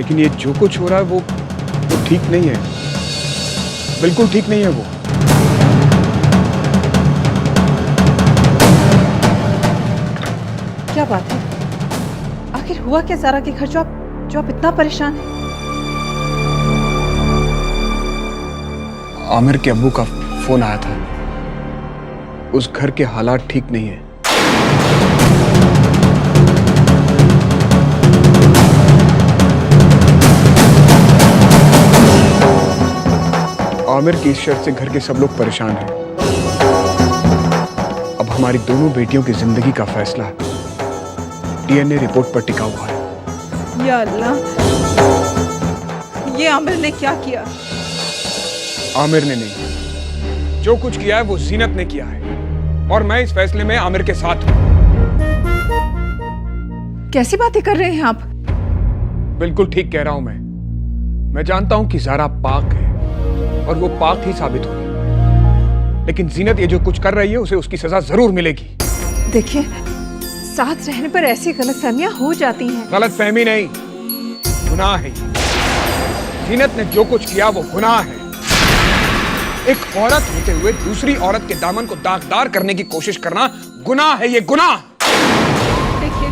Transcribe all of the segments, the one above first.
लेकिन ये जो कुछ हो रहा है वो ठीक नहीं है, बिल्कुल ठीक नहीं है वो। क्या बात है? आखिर हुआ क्या ज़ारा के घर जो आप इतना परेशान हैं? आमिर के अब्बू का फोन आया था। उस घर के हालात ठीक नहीं है। आमिर की इस शर्त से घर के सब लोग परेशान हैं। अब हमारी दोनों बेटियों की जिंदगी का फैसला डीएनए रिपोर्ट पर टिका हुआ है। या अल्लाह, ये आमिर ने क्या किया? आमिर ने नहीं, जो कुछ किया है वो जीनत ने किया है, और मैं इस फैसले में आमिर के साथ हूं। कैसी बातें कर रहे हैं आप? बिल्कुल ठीक कह रहा हूं मैं जानता हूं कि ज़ारा पाक है और वो पाक ही साबित होगी, लेकिन जीनत ये जो कुछ कर रही है उसे उसकी सजा जरूर मिलेगी। देखिए, साथ रहने पर ऐसी गलतफहमियां हो जाती हैं। गलतफहमी नहीं, गुनाह है। जीनत ने जो कुछ किया वो गुनाह है। एक औरत होते हुए दूसरी औरत के दामन को दागदार करने की कोशिश करना गुनाह है, ये गुनाह। देखिए,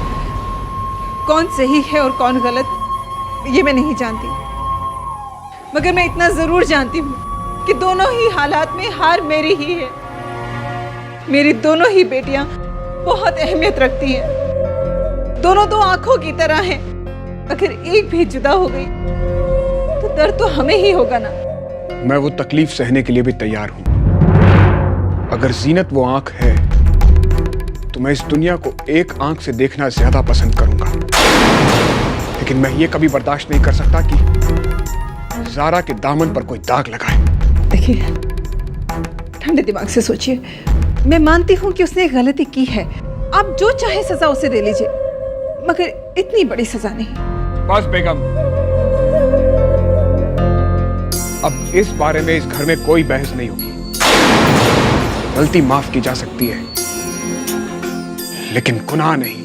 कौन सही है और कौन गलत ये मैं नहीं जानती, मगर मैं इतना जरूर जानती हूँ कि दोनों ही हालात में हार मेरी ही है। मेरी दोनों ही बेटियां बहुत अहमियत रखती हैं। दोनों दो आंखों की तरह हैं। अगर एक भी जुदा हो गई तो दर्द तो हमें ही होगा ना। मैं वो तकलीफ सहने के लिए भी तैयार हूं। अगर जीनत वो आंख है तो मैं इस दुनिया को एक आंख से देखना ज्यादा पसंद करूंगा, लेकिन मैं ये कभी बर्दाश्त नहीं कर सकता कि ज़ारा के दामन पर कोई दाग लगाए। देखिए, ठंडे दिमाग से सोचिए। मैं मानती हूँ कि उसने गलती की है। आप जो चाहे सजा उसे दे लीजिए, मगर इतनी बड़ी सजा नहीं। बस बेगम, अब इस बारे में इस घर में कोई बहस नहीं होगी। गलती माफ की जा सकती है, लेकिन गुनाह नहीं।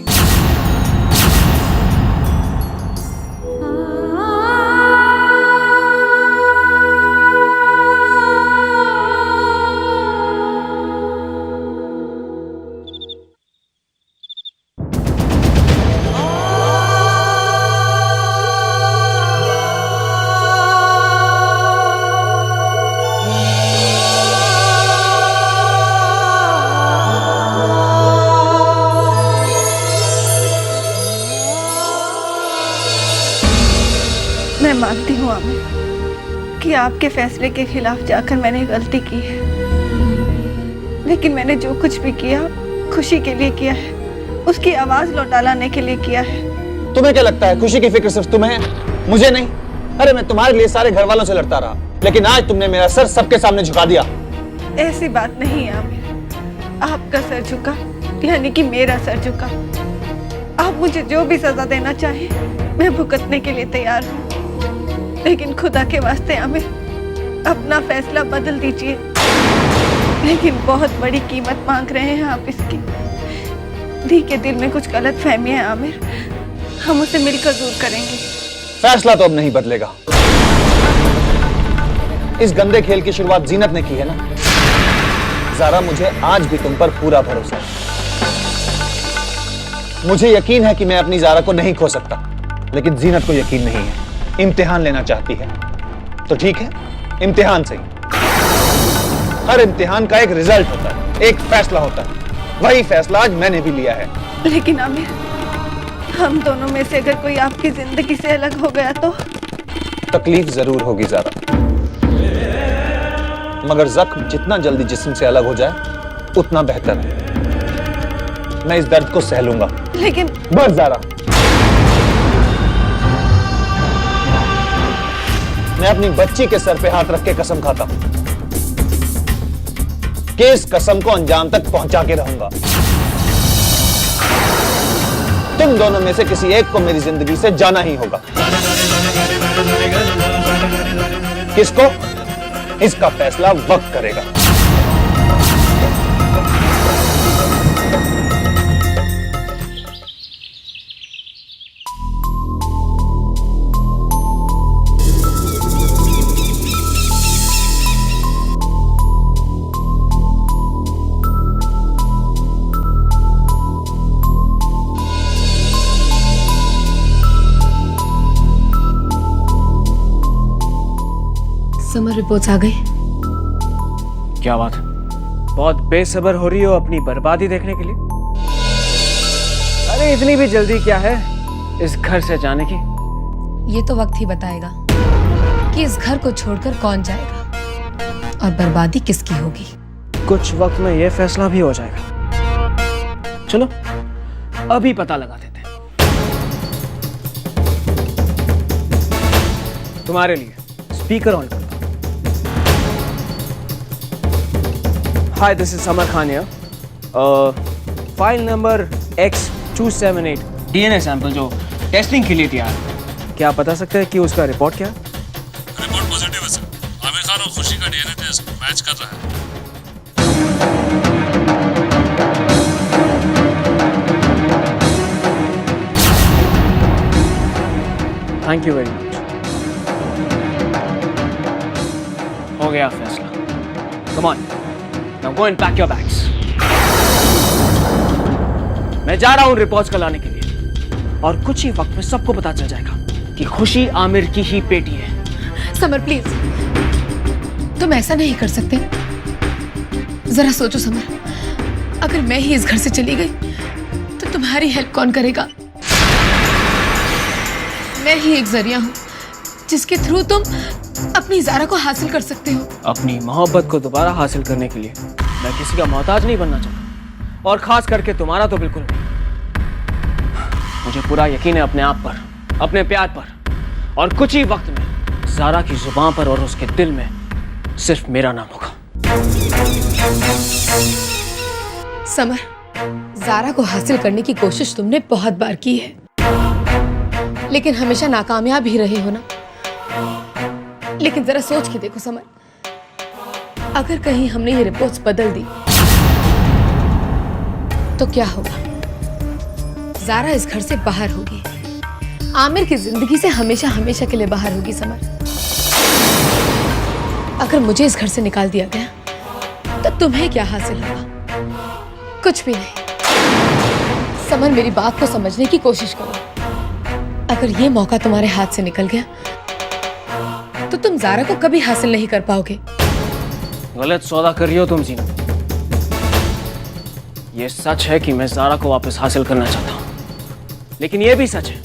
मैं मानती हूँ आमिर कि आपके फैसले के खिलाफ जाकर मैंने गलती की है, लेकिन मैंने जो कुछ भी किया खुशी के लिए किया है, उसकी आवाज लौटा लाने के लिए किया है। तुम्हें क्या लगता है खुशी की फिक्र सिर्फ तुम्हें है, मुझे नहीं? अरे मैं तुम्हारे लिए सारे घर वालों से लड़ता रहा, लेकिन आज तुमने मेरा सर सबके सामने झुका दिया। ऐसी बात नहीं है आमिर, आपका सर झुका यानी कि मेरा सर झुका। आप मुझे जो भी सजा देना चाहे मैं भुगतने के लिए तैयार हूँ, लेकिन खुदा के वास्ते आमिर अपना फैसला बदल दीजिए। लेकिन बहुत बड़ी कीमत मांग रहे हैं आप इसकी। दी के दिल में कुछ गलत फहमी है आमिर, हम उसे मिलकर दूर करेंगे। फैसला तो अब नहीं बदलेगा। इस गंदे खेल की शुरुआत जीनत ने की है ना। ज़ारा, मुझे आज भी तुम पर पूरा भरोसा है। मुझे यकीन है कि मैं अपनी ज़ारा को नहीं खो सकता, लेकिन जीनत को यकीन नहीं है। इम्तिहान लेना चाहती है तो ठीक है, इम्तिहान सही। हर इम्तिहान का एक रिजल्ट होता है, एक फैसला होता है। वही फैसला आज मैंने भी लिया है। लेकिन आमिर, हम दोनों में से अगर कोई आपकी जिंदगी से अलग हो गया तो? तकलीफ जरूर होगी ज़ारा, मगर जख्म जितना जल्दी जिस्म से अलग हो जाए उतना बेहतर है। मैं इस दर्द को सह लूंगा। लेकिन बस ज़ारा, मैं अपनी बच्ची के सर पे हाथ रख के कसम खाता हूं कि इस कसम को अंजाम तक पहुंचा के रहूंगा। तुम दोनों में से किसी एक को मेरी जिंदगी से जाना ही होगा। किसको? इसका फैसला वक्त करेगा। समर रिपोर्ट्स आ गई। क्या बात है? बहुत बेसब्र हो रही हो अपनी बर्बादी देखने के लिए? अरे इतनी भी जल्दी क्या है इस घर से जाने की? ये तो वक्त ही बताएगा कि इस घर को छोड़कर कौन जाएगा और बर्बादी किसकी होगी। कुछ वक्त में ये फैसला भी हो जाएगा। चलो अभी पता लगा देते हैं। तुम्हारे लिए स्पीकर ऑन करता हूं। Hi, this is Samar Khan here. File number X278 DNA sample जो टेस्टिंग के लिए तैयार है। क्या आप बता सकते हैं कि उसका रिपोर्ट क्या है? रिपोर्ट पॉजिटिव है सर। आमिर खान और खुशी का डीएनए टेस्ट मैच कर रहा है। Thank you very much. हो गया फैसला। Come on, now go and pack your bags. मैं जा रहा हूं रिपोर्ट्स लाने के लिए और कुछ ही वक्त में सबको पता चल जाएगा कि खुशी आमिर की ही बेटी है। समर प्लीज, तुम ऐसा नहीं कर सकते। जरा सोचो समर, अगर मैं ही इस घर से चली गई तो तुम्हारी हेल्प कौन करेगा? मैं ही एक जरिया हूं जिसके थ्रू तुम अपनी ज़ारा को हासिल कर सकते हो। अपनी मोहब्बत को दोबारा हासिल करने के लिए मैं किसी का मोहताज नहीं बनना चाहता, और खास करके तुम्हारा तो बिल्कुल नहीं। मुझे पूरा यकीन है अपने आप पर, अपने प्यार पर, और कुछ ही वक्त में ज़ारा की जुबान पर और उसके दिल में सिर्फ मेरा नाम होगा। समर, ज़ारा को हासिल करने की कोशिश तुमने बहुत बार की है, लेकिन हमेशा नाकामयाब ही रहे हो ना। लेकिन जरा सोच के देखो समर, अगर कहीं हमने ये रिपोर्ट्स बदल दी तो क्या होगा? ज़ारा इस घर से बाहर होगी, आमिर की जिंदगी से हमेशा हमेशा के लिए बाहर होगी। समर, अगर मुझे इस घर से निकाल दिया गया तो तुम्हें क्या हासिल होगा? कुछ भी नहीं। समर, मेरी बात को समझने की कोशिश करो। अगर ये मौका तुम्हारे हाथ से निकल गया तो तुम ज़ारा को कभी हासिल नहीं कर पाओगे। गलत सौदा कर रही हो तुम जीना। ये सच है कि मैं ज़ारा को वापस हासिल करना चाहता हूं, लेकिन ये भी सच है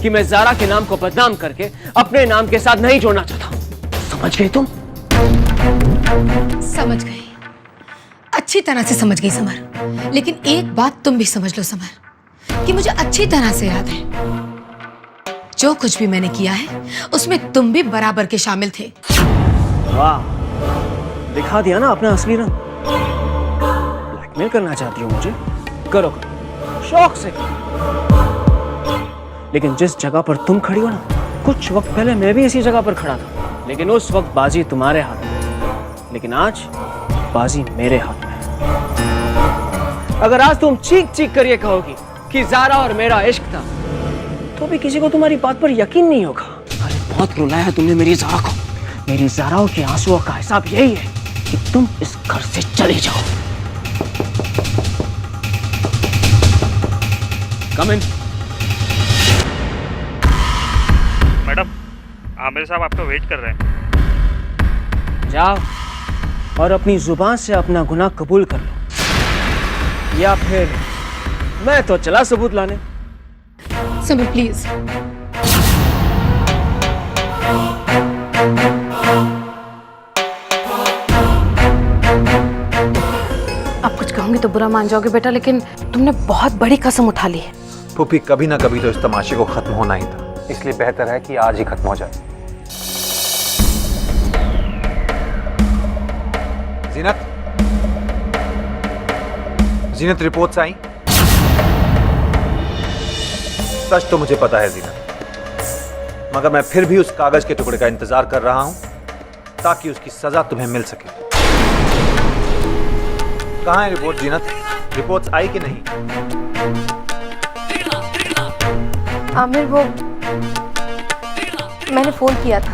कि मैं ज़ारा के नाम को बदनाम करके अपने नाम के साथ नहीं जोड़ना चाहता। समझ गई तुम? समझ गई, अच्छी तरह से समझ गई समर। लेकिन एक बात तुम भी समझ लो समर, कि मुझे अच्छी तरह से याद है जो कुछ भी मैंने किया है उसमें तुम भी बराबर के शामिल थे। वाह, दिखा दिया ना अपना असली रंग। ब्लैकमेल करना चाहती हो मुझे? करो करो, शौक से करो। लेकिन जिस जगह पर तुम खड़ी हो ना, कुछ वक्त पहले मैं भी इसी जगह पर खड़ा था, लेकिन उस वक्त बाजी तुम्हारे हाथ में, लेकिन आज बाजी मेरे हाथ में है। अगर आज तुम चीख चीख कर ये कहोगी कि ज़ारा और मेरा इश्क था, तो भी किसी को तुम्हारी बात पर यकीन नहीं होगा। अरे बहुत रुलाया है तुमने मेरी ज़ारा को। मेरी ज़ारा के आंसुओं का हिसाब यही है कि तुम इस घर से चले जाओ। कम इन। मैडम, आमिर साहब आपका वेट कर रहे हैं। जाओ और अपनी जुबान से अपना गुनाह कबूल कर लो, या फिर मैं तो चला सबूत लाने। समर प्लीज, अब कुछ कहूंगी तो बुरा मान जाओगे बेटा, लेकिन तुमने बहुत बड़ी कसम उठा ली है। फूफी, कभी ना कभी तो इस तमाशे को खत्म होना ही था, इसलिए बेहतर है कि आज ही खत्म हो जाए। जीनत, जीनत, रिपोर्ट्स आई? सच तो मुझे पता है जीनत, मगर मैं फिर भी उस कागज के टुकड़े का इंतजार कर रहा हूं ताकि उसकी सजा तुम्हें मिल सके। कहां है रिपोर्ट जीनत? रिपोर्ट्स आई कि नहीं? आमिर, वो मैंने फोन किया था,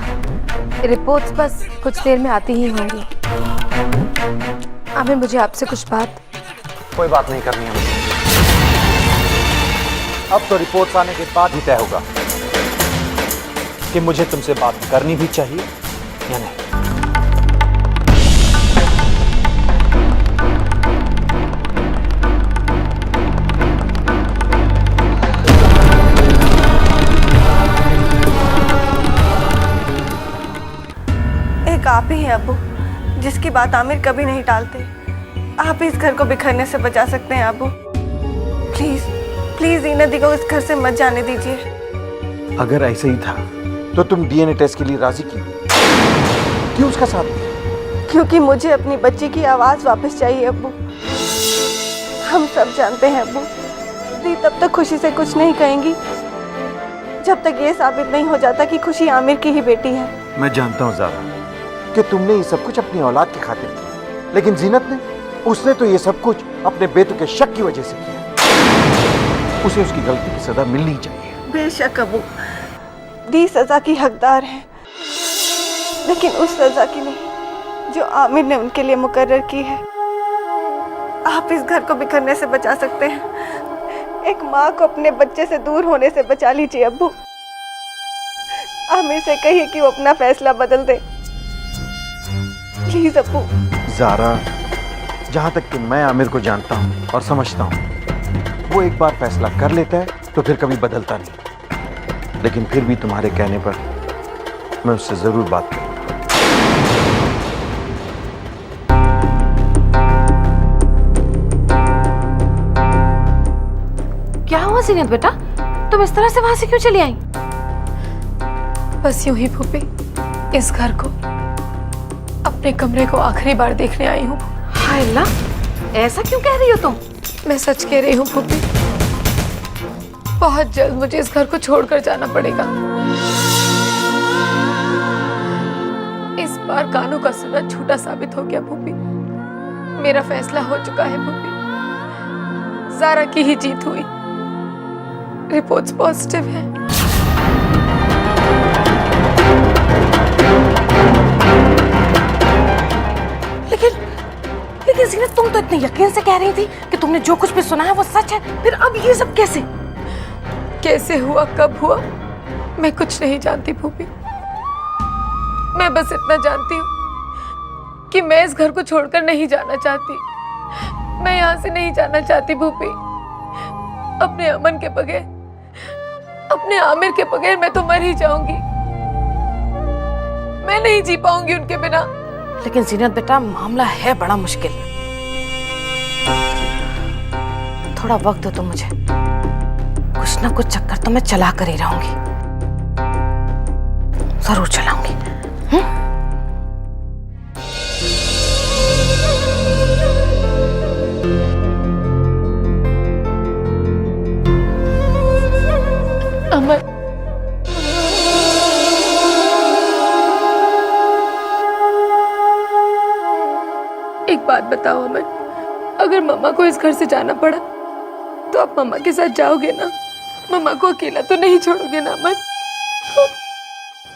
रिपोर्ट्स बस कुछ देर में आती ही होंगी। आमिर, मुझे आपसे कुछ बात। कोई बात नहीं करनी है मुझे। अब तो रिपोर्ट्स आने के बाद ही तय होगा कि मुझे तुमसे बात करनी भी चाहिए या नहीं। आप ही हैं अब्बू, जिसकी बात आमिर कभी नहीं टालते। आप इस घर को बिखरने से बचा सकते हैं अब्बू। प्लीज प्लीज ज़ीनत दी को इस घर से मत जाने दीजिए। अगर ऐसे ही था तो तुम डीएनए टेस्ट के लिए राजी क्यों उसका साथ दिया? क्योंकि मुझे अपनी बच्ची की आवाज़ वापस चाहिए अब्बू। हम सब जानते हैं अब्बू, दी तब तक खुशी से कुछ नहीं कहेंगी जब तक ये साबित नहीं हो जाता कि खुशी आमिर की ही बेटी है। मैं जानता हूँ ज़ारा कि तुमने ये सब कुछ अपनी औलाद की खातिर किया, लेकिन जीनत ने, उसने तो ये सब कुछ अपने बेटों के शक की वजह से किया। उसे उसकी गलती की सजा मिलनी चाहिए। बेशक अब्बू, दी सजा की हकदार है, लेकिन उस सजा की नहीं जो आमिर ने उनके लिए मुकर्रर की है। आप इस घर को बिखरने से बचा सकते हैं। एक माँ को अपने बच्चे से दूर होने से बचा लीजिए अब्बू। आमिर से कहिए कि वो अपना फैसला बदल दे, प्लीज अब्बू। ज़ारा, जहाँ तक कि मैं आमिर को जानता हूँ और समझता हूँ, वो एक बार फैसला कर लेता है तो फिर कभी बदलता नहीं। लेकिन फिर भी तुम्हारे कहने पर मैं उससे जरूर बात करूँगा। क्या हुआ ज़ीनत बेटा, तुम इस तरह से वहां से क्यों चली आई? बस यूं ही फूफी, इस घर को, अपने कमरे को आखिरी बार देखने आई हूँ। हाय अल्लाह, ऐसा क्यों कह रही हो तुम? मैं सच कह रही हूँ फूफी, बहुत जल्द मुझे इस घर को छोड़कर जाना पड़ेगा। इस बार कानों का सुना झूठा साबित हो गया फूफी। मेरा फैसला हो चुका है फूफी, ज़ारा की ही जीत हुई। रिपोर्ट्स पॉजिटिव है। लेकिन ज़ीनत, तुम तो इतने यकीन से कह रही थी कि तुमने जो कुछ भी सुना है वो सच है, फिर अब ये सब कैसे? कैसे हुआ, कब हुआ, मैं कुछ नहीं जानती फूफी। मैं बस इतना जानती हूँ कि मैं इस घर को छोड़कर नहीं जाना चाहती। मैं यहाँ से नहीं जाना चाहती फूफी। अपने अमन के बगैर, अपने आमिर के बगैर मैं तो मर ही जाऊंगी। मैं नहीं जी पाऊंगी उनके बिना। लेकिन ज़ीनत बेटा, मामला है बड़ा मुश्किल। थोड़ा वक्त दो तुम मुझे, कुछ ना कुछ चक्कर तो मैं चला कर ही रहूंगी, जरूर चलाऊंगी। अमन, एक बात बताओ अमन, अगर मम्मा को इस घर से जाना पड़ा तो आप मम्मा के साथ जाओगे ना? मम्मा को अकेला तो नहीं छोड़ोगे ना अमन?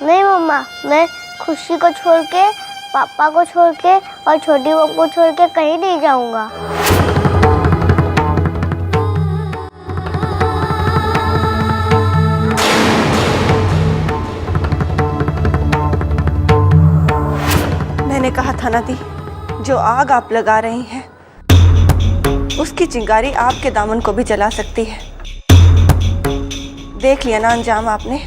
नहीं मम्मा, मैं खुशी को छोड़ के, पापा को छोड़ के और छोटी बहू को छोड़ के कहीं नहीं जाऊंगा। मैंने कहा था ना दी, जो आग आप लगा रही हैं उसकी चिंगारी आपके दामन को भी जला सकती है। देख लिया ना अंजाम आपने।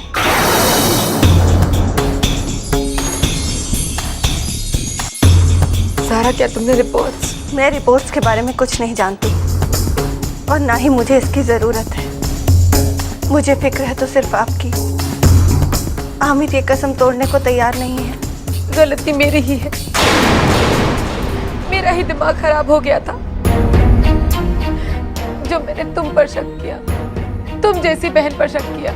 ज़ारा, क्या तुमने रिपोर्ट्स? मैं रिपोर्ट्स के बारे में कुछ नहीं जानती और ना ही मुझे इसकी ज़रूरत है। मुझे फिक्र है तो सिर्फ आपकी। आमिर ये कसम तोड़ने को तैयार नहीं है। गलती मेरी ही है, मेरा ही दिमाग खराब हो गया था जो मैंने तुम पर शक किया, तुम जैसी बहन पर शक किया।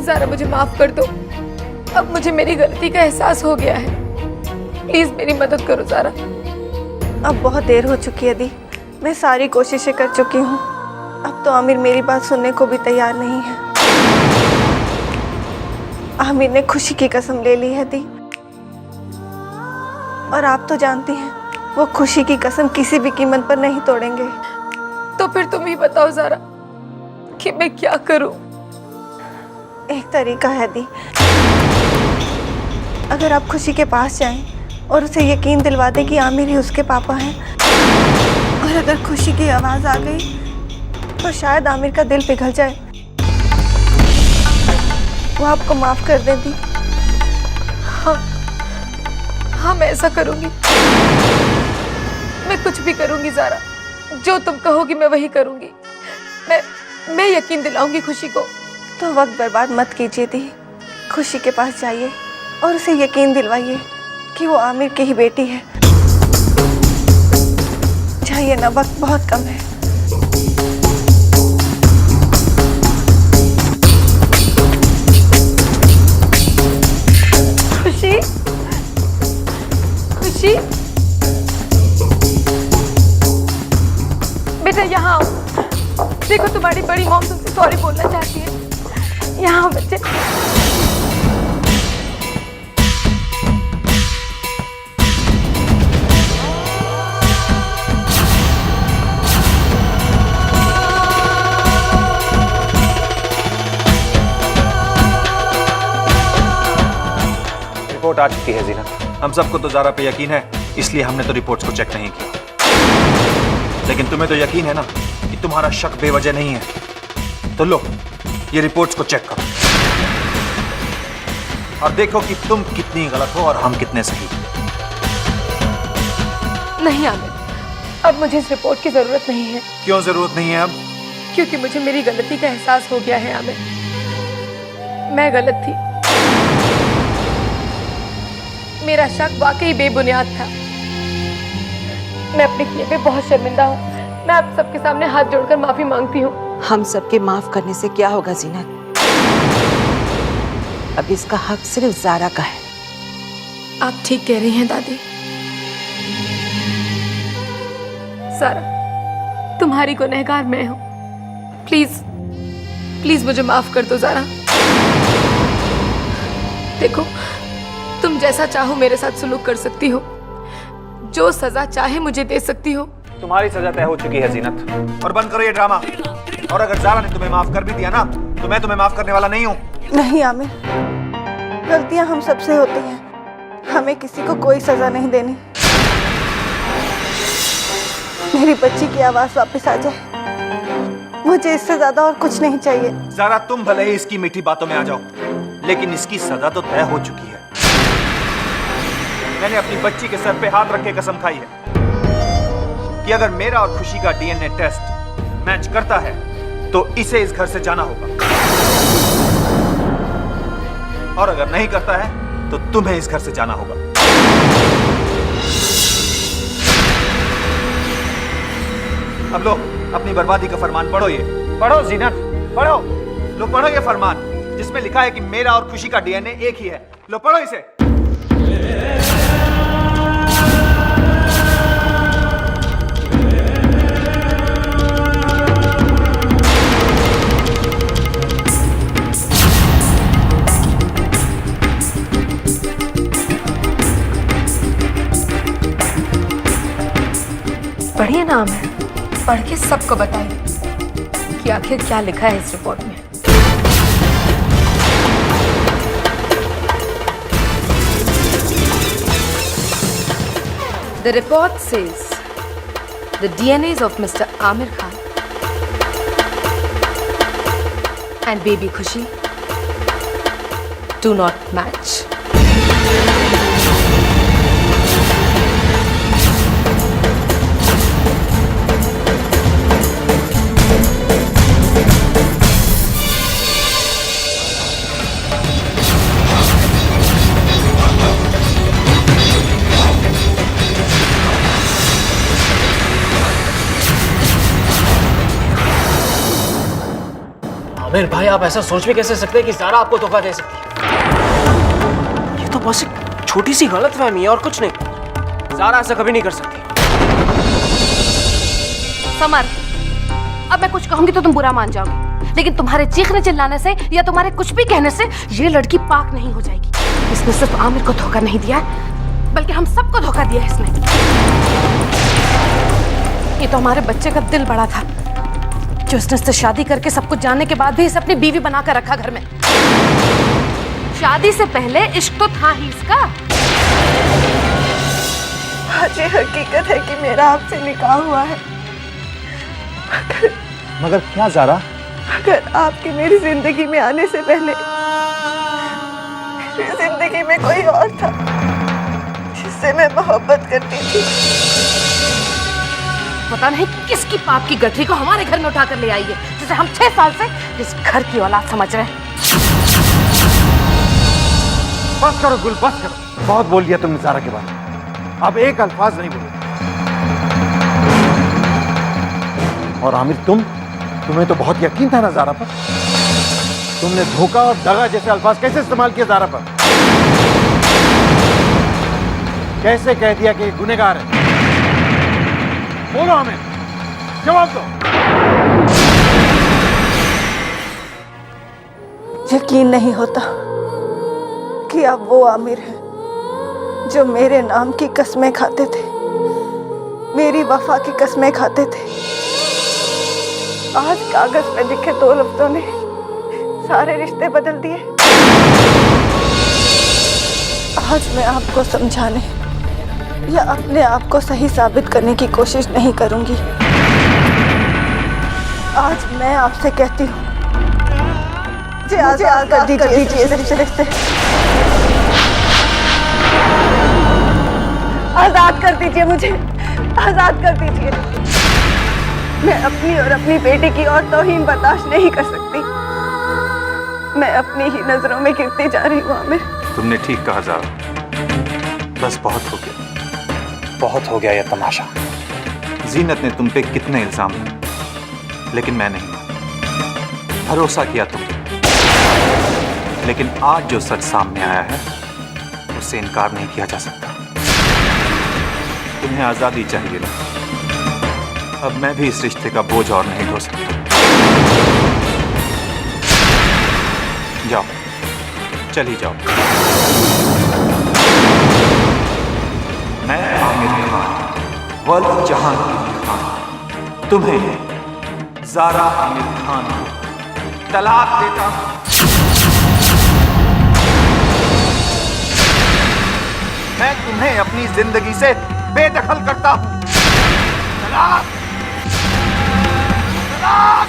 ज़ारा, मुझे माफ कर दो, अब मुझे मेरी गलती का एहसास हो गया है। प्लीज मेरी मदद करो ज़ारा। अब बहुत देर हो चुकी है दी, मैं सारी कोशिशें कर चुकी हूँ। अब तो आमिर मेरी बात सुनने को भी तैयार नहीं है। आमिर ने खुशी की कसम ले ली है दी, और आप तो जानती हैं वो खुशी की कसम किसी भी कीमत पर नहीं तोड़ेंगे। तो फिर तुम ही बताओ ज़ारा कि मैं क्या करूं? एक तरीका है दी, अगर आप खुशी के पास जाएं और उसे यकीन दिलवा दें कि आमिर ही उसके पापा हैं, और अगर खुशी की आवाज़ आ गई तो शायद आमिर का दिल पिघल जाए, वो आपको माफ़ कर दें दी। हाँ, हाँ, मैं ऐसा करूंगी। मैं कुछ भी करूंगी ज़ारा, जो तुम कहोगी मैं वही करूंगी। मैं यकीन दिलाऊंगी खुशी को। तो वक्त बर्बाद मत कीजिए दी, खुशी के पास जाइए और उसे यकीन दिलवाइए कि वो आमिर की ही बेटी है। जाइए ना, वक्त बहुत कम है। खुशी, खुशी, बेटा यहाँ आओ। देखो तुम्हारी बड़ी मॉम तुमसे सॉरी बोलना चाहती है। यहाँ आओ बच्चे। रिपोर्ट आ चुकी है जीनत। हम सबको तो ज़ारा पे यकीन है, इसलिए हमने तो रिपोर्ट्स को चेक नहीं किया। लेकिन तुम्हें तो यकीन है ना कि तुम्हारा शक बेवजह नहीं है। तो लो, ये रिपोर्ट्स को चेक करो और देखो कि तुम कितनी गलत हो और हम कितने सही। नहीं आमिर, अब मुझे इस रिपोर्ट की जरूरत नहीं है। क्यों जरूरत नहीं है अब? क्योंकि मुझे मेरी गलती का एहसास हो गया है आमिर। मैं गलत थी। मेरा शक वाकई बेबुनियाद था। मैं अपने किए पे बहुत शर्मिंदा हूँ। मैं आप सबके सामने हाथ जोड़कर माफी मांगती हूँ। हम सबके माफ करने से क्या होगा जीनत? अब इसका हक सिर्फ ज़ारा का है। आप ठीक कह रही हैं दादी। ज़ारा, तुम्हारी गुनहगार मैं हूँ। प्लीज प्लीज मुझे माफ कर दो ज़ारा। देखो, तुम जैसा चाहो मेरे साथ सुलूक कर सकती हो, जो सजा चाहे मुझे दे सकती हो। तुम्हारी सजा तय हो चुकी है जीनत, और बंद करो ये ड्रामा। और अगर ज़ारा ने तुम्हें माफ कर भी दिया ना, तो मैं तुम्हें माफ करने वाला नहीं हूँ। नहीं आमिर, गलतियां हम सबसे होती हैं। हमें किसी को कोई सजा नहीं देनी। मेरी बच्ची की आवाज वापस आ जाए, मुझे इससे ज्यादा और कुछ नहीं चाहिए। ज़ारा, तुम भले ही इसकी मीठी बातों में आ जाओ, लेकिन इसकी सजा तो तय हो चुकी है। मैंने अपनी बच्ची के सर पे हाथ रख के कसम खाई है कि अगर मेरा और खुशी का डीएनए टेस्ट मैच करता है तो इसे इस घर से जाना होगा, और अगर नहीं करता है तो तुम्हें इस घर से जाना होगा। अब लो, अपनी बर्बादी का फरमान पढ़ो। ये पढ़ो जीनत, पढ़ो। लो पढ़ो ये फरमान, जिसमें लिखा है कि मेरा और खुशी का डीएनए एक ही है। लो पढ़ो इसे। पढ़िए ना आमिर, पढ़ के सबको बताइए कि आखिर क्या लिखा है इस रिपोर्ट में। The report says the DNAs of Mr. Amir Khan and baby Khushi do not match. Aamir भाई, आप ऐसा सोच भी कैसे सकते हैं कि ज़ारा आपको धोखा दे सकती है? ये तो बस एक छोटी सी गलतफहमी है और कुछ नहीं। ज़ारा ऐसा कभी नहीं कर सकती। समर, अब मैं कुछ कहूंगी तो तुम बुरा मान जाओगे, लेकिन तुम्हारे चीखने चिल्लाने से या तुम्हारे कुछ भी कहने से ये लड़की पाक नहीं हो जाएगी। इसने सिर्फ आमिर को धोखा नहीं दिया, बल्कि हम सबको धोखा दिया है इसने। ये तो हमारे बच्चे का दिल बड़ा था, जो इसने इससे शादी करके सब कुछ जानने के बाद भी इसे अपनी बीवी बनाकर रखा घर में। शादी से पहले इश्क तो था ही इसका। आज ये हकीकत है कि मेरा आपसे निकाह हुआ है। मगर क्या ज़ारा? अगर आपके मेरी जिंदगी में आने से पहले मेरी जिंदगी में कोई और था जिससे मैं मोहब्बत करती थी। पता नहीं किसकी पाप की गठरी को हमारे घर में उठा कर ले आई है, जिसे हम 6 साल से इस घर की औलाद समझ रहे हैं। बस करो गुल, बस करो। बहुत बोल दिया तुमने ज़ारा के बारे में, अब एक अल्फाज नहीं बोलो। और आमिर तुम्हें तो बहुत यकीन था ना ज़ारा पर। तुमने धोखा और दगा जैसे अल्फाज कैसे इस्तेमाल किए ज़ारा पर? कैसे कह दिया कि ये गुनहगार है? बोलो आमिर, जवाब दो। यकीन नहीं होता कि अब वो आमिर है जो मेरे नाम की कसमें खाते थे, मेरी वफा की कसमें खाते थे। आज कागज पे लिखे 2 लफ्जों ने सारे रिश्ते बदल दिए। आज मैं आपको समझाने या अपने आप को सही साबित करने की कोशिश नहीं करूंगी। आज मैं आपसे कहती हूँ, मुझे आजाद कर दीजिए इस रिश्ते से। आजाद कर दीजिए मुझे, आजाद कर दीजिए। मैं अपनी और अपनी बेटी की और तौहीन बर्दाश्त नहीं कर सकती। मैं अपनी ही नजरों में गिरती जा रही हूँ आमिर। तुमने ठीक कहा ज़ारा, बस बहुत हो गया, बहुत हो गया यह तमाशा। जीनत ने तुम पे कितने इल्जाम लगाए, लेकिन मैं नहीं माना। भरोसा किया तुम पे, लेकिन आज जो सच सामने आया है उससे इनकार नहीं किया जा सकता। तुम्हें आजादी चाहिए ना, अब मैं भी इस रिश्ते का बोझ और नहीं ढो सकता। जाओ, चली जाओ। मैं आमिर खान, वल्द जहां खान, तुम्हें ज़ारा आमिर खान को तलाक देता हूं। मैं तुम्हें अपनी जिंदगी से बेदखल करता हूं। तलाक! तलाक!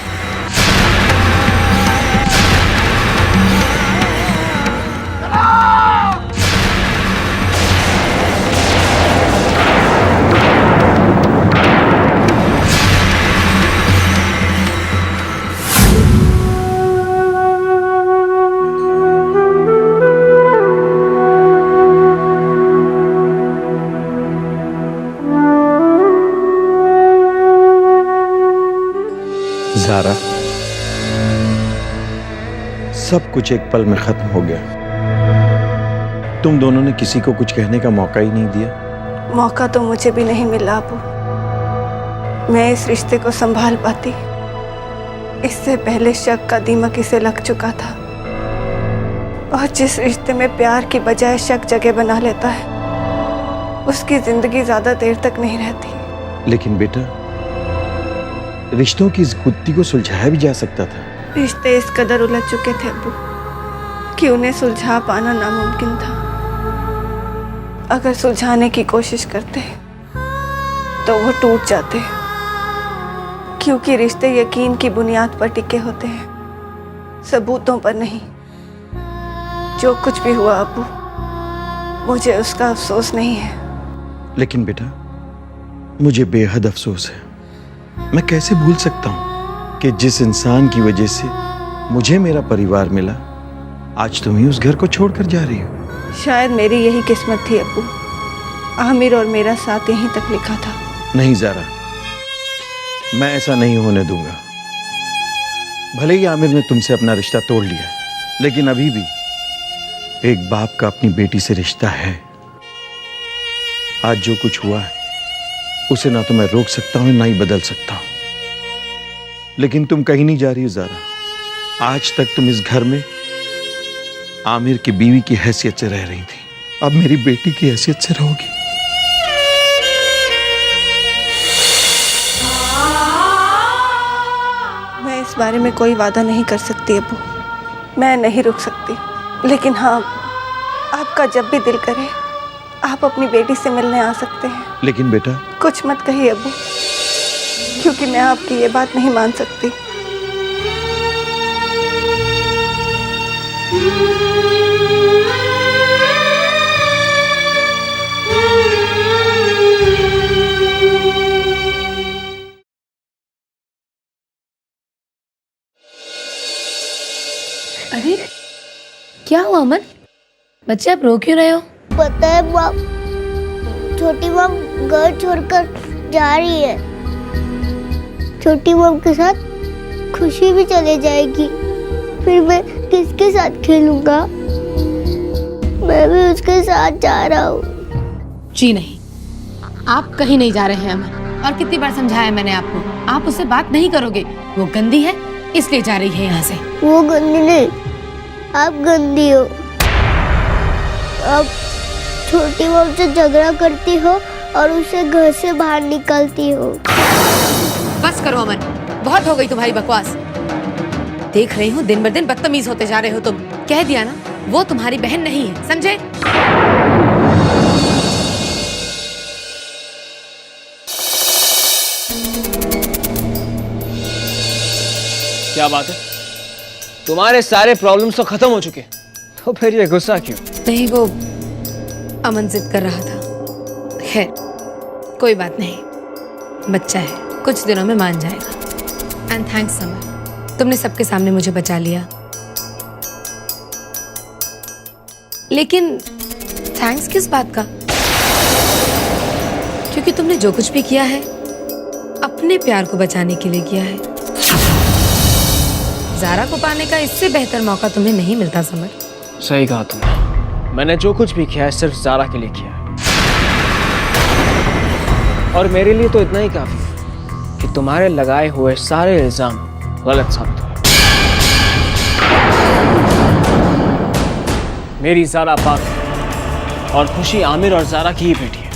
ज़ारा, सब कुछ एक पल में खत्म हो गया। तुम दोनों ने किसी को कुछ कहने का मौका ही नहीं दिया। मौका तो मुझे भी नहीं मिला अबू। मैं इस रिश्ते को संभाल पाती, इससे पहले शक का दीमक इसे लग चुका था। और जिस रिश्ते में प्यार की बजाय शक जगह बना लेता है, उसकी जिंदगी ज्यादा देर तक नहीं रहती। लेकिन बेटा, रिश्तों की इस गुत्थी को सुलझाया भी जा सकता था। रिश्ते इस कदर उलझ चुके थे अबू कि उन्हें सुलझा पाना नामुमकिन था। अगर सुलझाने की कोशिश करते तो वो टूट जाते, क्योंकि रिश्ते यकीन की बुनियाद पर टिके होते हैं, सबूतों पर नहीं। जो कुछ भी हुआ अबू, मुझे उसका अफसोस नहीं है। लेकिन बेटा, मुझे बेहद अफसोस है। मैं कैसे भूल सकता हूं कि जिस इंसान की वजह से मुझे मेरा परिवार मिला, आज तुम ही उस घर को छोड़कर जा रही हो। शायद मेरी यही किस्मत थी अबू। आमिर और मेरा साथ यहीं तक लिखा था। नहीं ज़ारा, मैं ऐसा नहीं होने दूंगा। भले ही आमिर ने तुमसे अपना रिश्ता तोड़ लिया, लेकिन अभी भी एक बाप का अपनी बेटी से रिश्ता है। आज जो कुछ हुआ है उसे ना तो मैं रोक सकता हूं, ना ही बदल सकता हूं। लेकिन तुम कहीं नहीं जा रही हो ज़ारा। आज तक तुम इस घर में आमिर की बीवी की हैसियत से रह रही थी, अब मेरी बेटी की हैसियत से रहोगी। मैं इस बारे में कोई वादा नहीं कर सकती अबू। मैं नहीं रुक सकती, लेकिन हाँ, आपका जब भी दिल करे आप अपनी बेटी से मिलने आ सकते हैं। लेकिन बेटा, कुछ मत कहिए अबू, क्योंकि मैं आपकी ये बात नहीं मान सकती। अरे क्या हुआ अमन? बच्चे आप रो क्यों रहे हो? पता है माँ, छोटी मॉम घर छोड़कर जा रही है। छोटी मॉम के साथ खुशी भी चले जाएगी। फिर मैं किसके साथ खेलूंगा? मैं भी उसके साथ जा रहा हूँ। जी नहीं, आप कहीं नहीं जा रहे हैं अमन। और कितनी बार समझाया मैंने आपको, आप उससे बात नहीं करोगे। वो गंदी है इसलिए जा रही है यहाँ से। वो गंदी नहीं, आप गंदी हो। आप छोटी मॉम से झगड़ा करती हो और उसे घर से बाहर निकालती हो। बस करो अमन, बहुत हो गई तुम्हारी बकवास। देख रही हूँ दिन ब दिन बदतमीज होते जा रहे हो तुम। कह दिया ना, वो तुम्हारी बहन नहीं है, समझे? क्या बात है, तुम्हारे सारे प्रॉब्लम्स तो खत्म हो चुके, तो फिर ये गुस्सा क्यों? नहीं, वो अमन जिद कर रहा था। खैर कोई बात नहीं, बच्चा है, कुछ दिनों में मान जाएगा। एंड थैंक्स समर, तुमने सबके सामने मुझे बचा लिया। लेकिन थैंक्स किस बात का? क्योंकि तुमने जो कुछ भी किया है अपने प्यार को बचाने के लिए किया है। ज़ारा को पाने का इससे बेहतर मौका तुम्हें नहीं मिलता समर। सही कहा तुमने, मैंने जो कुछ भी किया है सिर्फ ज़ारा के लिए किया है। और मेरे लिए तो इतना ही काफी है कि तुम्हारे लगाए हुए सारे इल्जाम गलत साबित हुए। मेरी ज़ारा पाक है और खुशी आमिर और ज़ारा की ही बेटी है।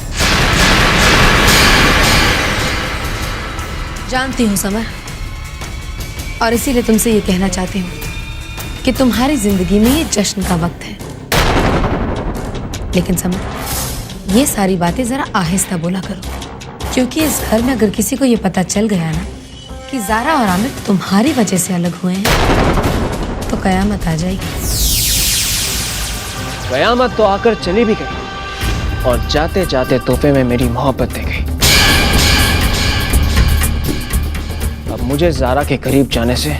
जानती हूँ समर, और इसीलिए तुमसे ये कहना चाहती हूँ कि तुम्हारी जिंदगी में ये जश्न का वक्त है। लेकिन समर, ये सारी बातें जरा आहिस्ता बोला करो, क्योंकि इस घर में अगर किसी को ये पता चल गया ना कि ज़ारा और आमिर तुम्हारी वजह से अलग हुए हैं तो कयामत आ जाएगी। कयामत तो आकर चली भी गई और जाते जाते तोहफे में मेरी मोहब्बत दे गई। अब मुझे ज़ारा के करीब जाने से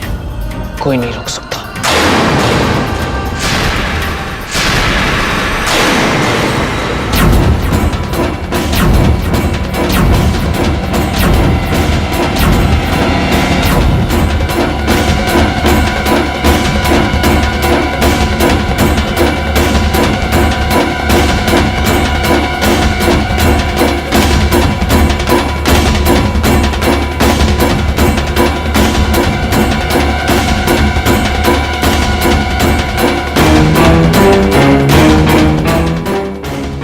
कोई नहीं रोक सकता।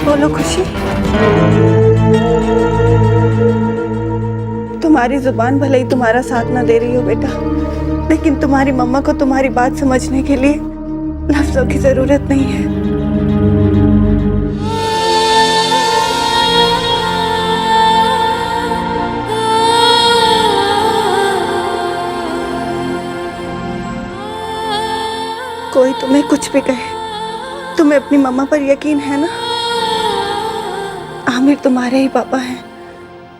बोलो खुशी, तुम्हारी जुबान भले ही तुम्हारा साथ ना दे रही हो बेटा, लेकिन तुम्हारी मम्मा को तुम्हारी बात समझने के लिए लफ्जों की जरूरत नहीं है। कोई तुम्हें कुछ भी कहे, तुम्हें अपनी मम्मा पर यकीन है ना? आमिर तुम्हारे ही पापा हैं।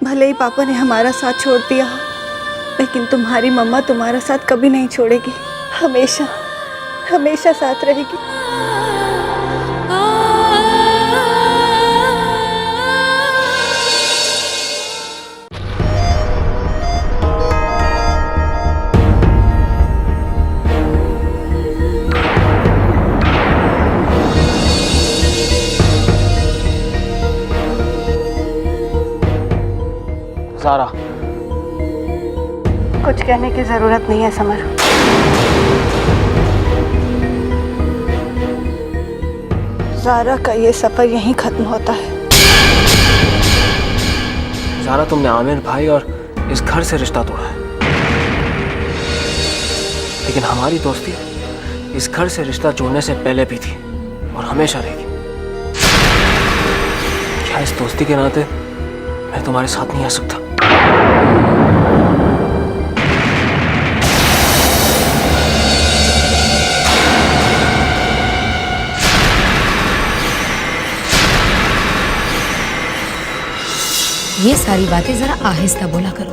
भले ही पापा ने हमारा साथ छोड़ दिया हो, लेकिन तुम्हारी मम्मा तुम्हारा साथ कभी नहीं छोड़ेगी, हमेशा हमेशा साथ रहेगी। ज़ारा, कुछ कहने की जरूरत नहीं है समर। ज़ारा का ये सफर यहीं खत्म होता है। ज़ारा, तुमने आमिर भाई और इस घर से रिश्ता तोड़ा है, लेकिन हमारी दोस्ती इस घर से रिश्ता जोड़ने से पहले भी थी और हमेशा रहेगी। क्या इस दोस्ती के नाते मैं तुम्हारे साथ नहीं आ सकता? ये सारी बातें जरा आहिस्ता बोला करो,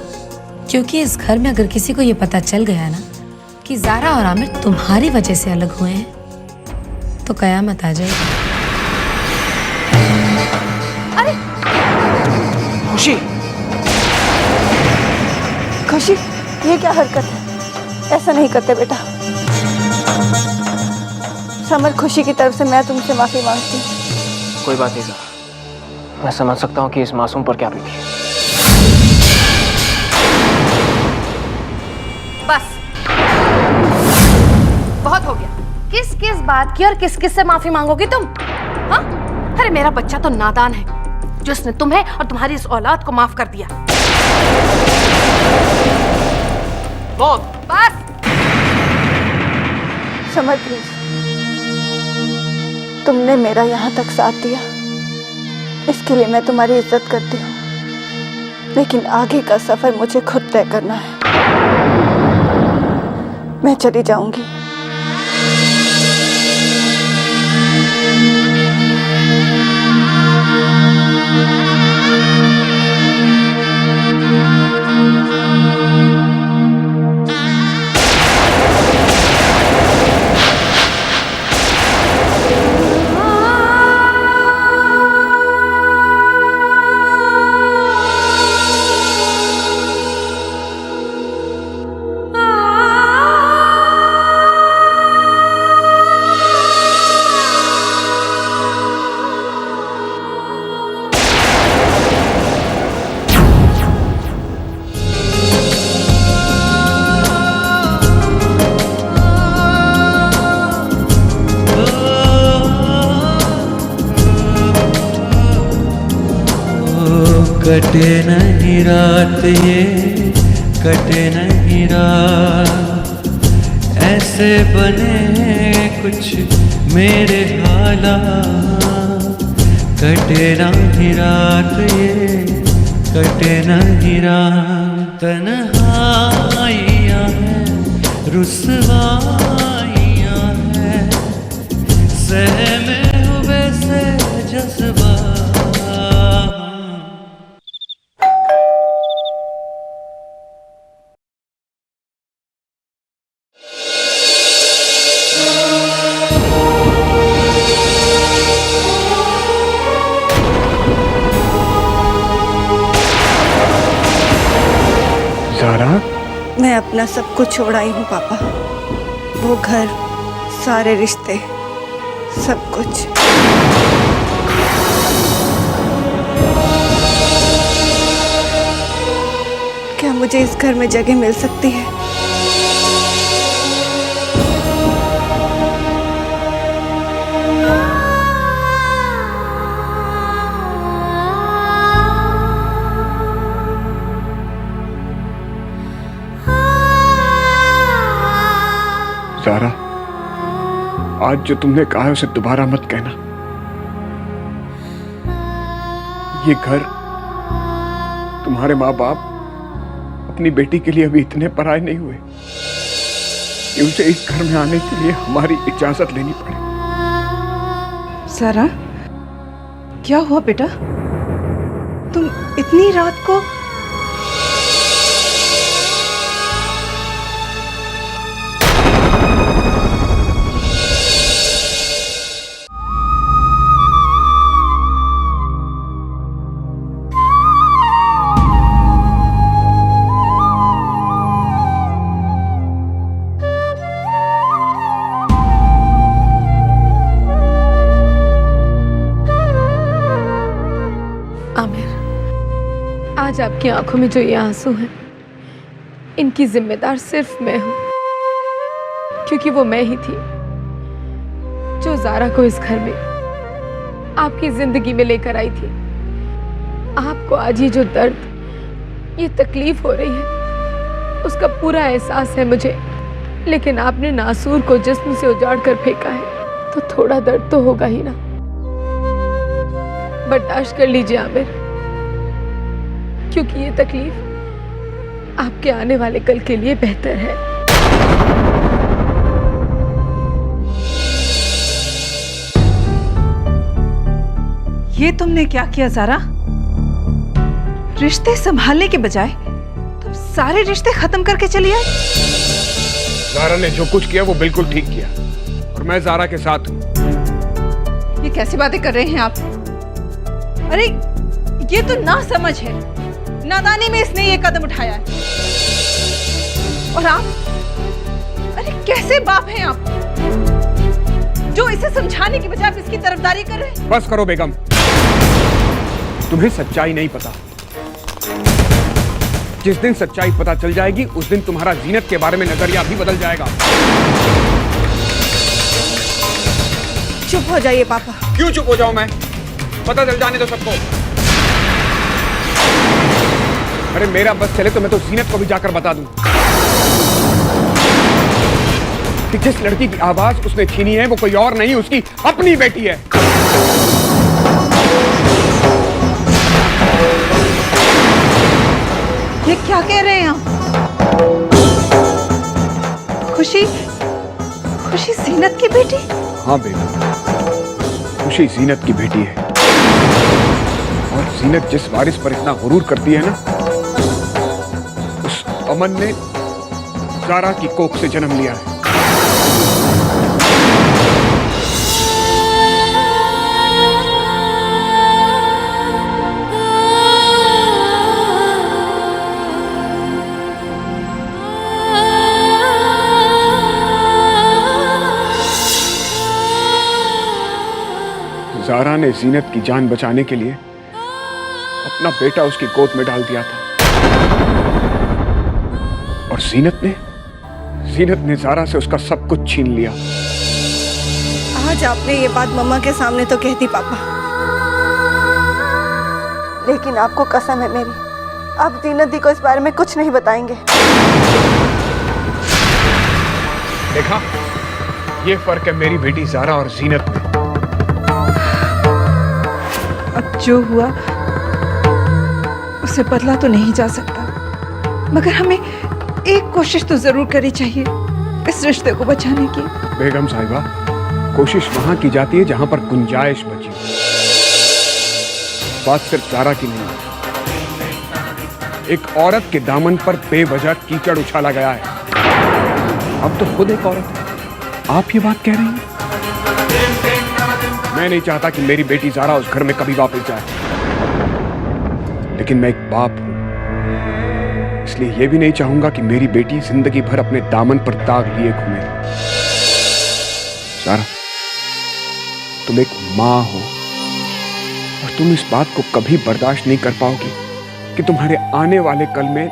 क्योंकि इस घर में अगर किसी को ये पता चल गया ना कि ज़ारा और आमिर तुम्हारी वजह से अलग हुए हैं तो कयामत आ जाएगी। अरे खुशी, खुशी, ये क्या हरकत है? ऐसा नहीं करते बेटा। समर, खुशी की तरफ से मैं तुमसे माफी मांगती हूँ। कोई बात नहीं ज़ारा, मैं समझ सकता हूँ कि इस मासूम पर क्या बीती है। बस बहुत हो गया। किस किस बात की और किस किस से माफी मांगोगी तुम? हाँ? अरे मेरा बच्चा तो नादान है जो उसने तुम्हें और तुम्हारी इस औलाद को माफ कर दिया। बहुत। बस। समर प्लीज, तुमने मेरा यहाँ तक साथ दिया, इसके लिए मैं तुम्हारी इज्जत करती हूँ, लेकिन आगे का सफर मुझे खुद तय करना है। मैं चली जाऊंगी। कटे नहीं रात ये, कटे नहीं रात, ऐसे बने हैं कुछ मेरे हालात। कटे नहीं रात ये, कटे नहीं रात, तन्हाइयाँ हैं, रुसवाइयाँ हैं, सहमे हुए से जज्बा। ज़ारा, मैं अपना सब कुछ छोड़ आई हूँ पापा। वो घर, सारे रिश्ते, सब कुछ। क्या मुझे इस घर में जगह मिल सकती है? ज़ारा, आज जो तुमने कहा है उसे दोबारा मत कहना। ये घर, तुम्हारे माँ बाप अपनी बेटी के लिए अभी इतने पराये नहीं हुए कि उसे इस घर में आने के लिए हमारी इजाजत लेनी पड़े। ज़ारा, क्या हुआ बेटा? तुम इतनी रात को? आमिर, आज आपकी आंखों में जो ये आंसू हैं, इनकी जिम्मेदार सिर्फ मैं हूं, क्योंकि वो मैं ही थी जो ज़ारा को इस घर में, आपकी जिंदगी में लेकर आई थी। आपको आज ये जो दर्द, ये तकलीफ हो रही है, उसका पूरा एहसास है मुझे, लेकिन आपने नासूर को जिस्म से उजाड़ कर फेंका है, तो थोड़ा दर्द तो होगा ही ना। बर्दाश्त कर लीजिए आमिर, क्योंकि ये तकलीफ आपके आने वाले कल के लिए बेहतर है। ये तुमने क्या किया ज़ारा? रिश्ते संभालने के बजाय तुम सारे रिश्ते खत्म करके चली आई। ज़ारा ने जो कुछ किया वो बिल्कुल ठीक किया और मैं ज़ारा के साथ हूँ। ये कैसी बातें कर रहे हैं आप? अरे ये तो ना समझ है, नादानी में इसने ये कदम उठाया है। और आप, अरे कैसे बाप हैं आप जो इसे समझाने की बजाय इसकी तरफदारी कर रहे हैं? बस करो बेगम, तुम्हें सच्चाई नहीं पता। जिस दिन सच्चाई पता चल जाएगी उस दिन तुम्हारा जीनत के बारे में नजरिया भी बदल जाएगा। चुप हो जाइए पापा। क्यों चुप हो जाऊं मैं? पता चल जाने दो सबको। अरे मेरा बस चले तो मैं तो जीनत को भी जाकर बता दूं कि जिस लड़की की आवाज उसने छीनी है वो कोई और नहीं, उसकी अपनी बेटी है। ये क्या कह रहे हैं आप? खुशी, खुशी जीनत की बेटी? हाँ बेगम, खुशी जीनत की बेटी है। और जीनत जिस वारिस पर इतना गुरूर करती है ना, उस अमन ने ज़ारा की कोख से जन्म लिया है। ज़ारा ने जीनत की जान बचाने के लिए अपना बेटा उसकी गोद में डाल दिया था और जीनत ने ज़ारा से उसका सब कुछ छीन लिया। आज आपने ये बात मम्मा के सामने तो कह दी पापा, लेकिन आपको कसम है मेरी, आप जीनत दी को इस बारे में कुछ नहीं बताएंगे। देखा, ये फर्क है मेरी बेटी ज़ारा और जीनत में। अब जो हुआ उसे बदला तो नहीं जा सकता, मगर हमें एक कोशिश तो जरूर करनी चाहिए इस रिश्ते को बचाने की। बेगम साहिबा, कोशिश वहां की जाती है जहां पर गुंजाइश बची। बात सिर्फ ज़ारा की नहीं, एक औरत के दामन पर बेवजह कीचड़ उछाला गया है। अब तो खुद एक औरत है, आप ये बात कह रही हैं? मैं नहीं चाहता कि मेरी बेटी ज़ारा उस घर में कभी वापस जाए, लेकिन मैं एक बाप हूं, इसलिए यह भी नहीं चाहूंगा कि मेरी बेटी जिंदगी भर अपने दामन पर दाग लिए घूमे। ज़ारा, तुम एक माँ हो और तुम इस बात को कभी बर्दाश्त नहीं कर पाओगी कि तुम्हारे आने वाले कल में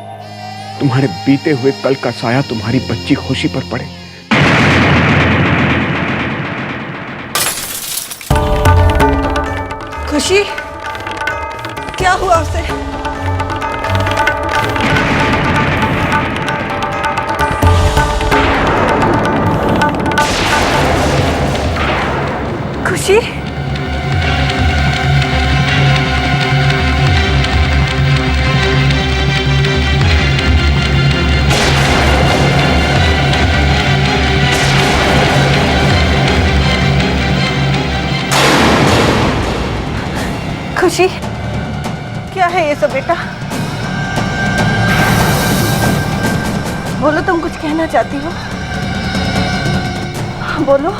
तुम्हारे बीते हुए कल का साया तुम्हारी बच्ची खुशी पर पड़े। खुशी, क्या हुआ उसे? खुशी, खुशी, क्या है ये सब बेटा? बोलो, तुम कुछ कहना चाहती हो? बोलो।